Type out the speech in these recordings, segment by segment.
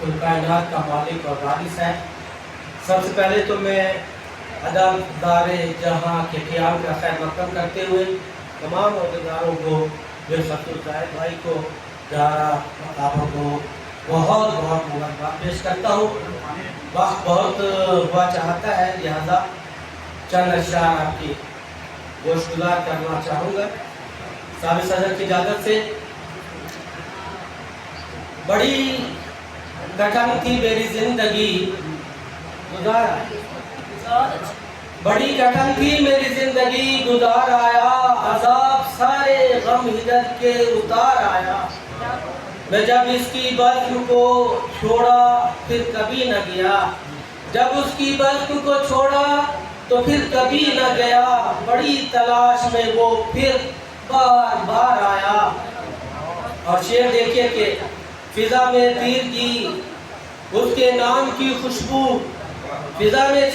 کل کائنات کا مالک اور وارث ہے۔ سب سے پہلے تو میں عدالتدار جہاں کے قیام کا خیر مقدم کرتے ہوئے تمام عہدیداروں کو، خصوص زاہد بھائی کو، جارا مقاموں کو بہت بہت مبارکباد پیش کرتا ہوں۔ وقت بہت ہوا چاہتا ہے، لہذا چند اشعار آپ کی گوشگزار کرنا چاہوں گا سابق صدر کی اجازت سے۔ بڑی کٹھن تھی میری زندگی گزار آیا، بڑی کٹھن تھی میری زندگی گزار آیا، عذاب سارے غم ہجر کے اتار آیا۔ میں جب اس کی بزم کو چھوڑا پھر کبھی نہ گیا، جب اس کی بزم کو چھوڑا تو پھر کبھی نہ گیا، بڑی تلاش میں وہ پھر بار بار آیا۔ اور شعر دیکھیے کہ فضا میں تیر کی اس کے نام کی خوشبو، فضا میں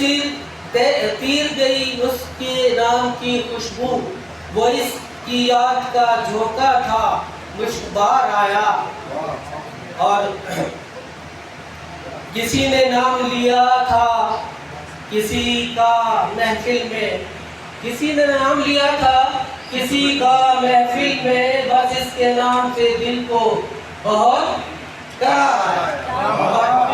تیر گئی اس کے نام کی خوشبو، وہ اس کی یاد کا جھونکا تھا مشکبار آیا۔ اور کسی نے نام لیا تھا کسی کا محفل میں، کسی نے نام لیا تھا کسی کا محفل میں، بس اس کے نام سے دل کو بہت قرار آیا۔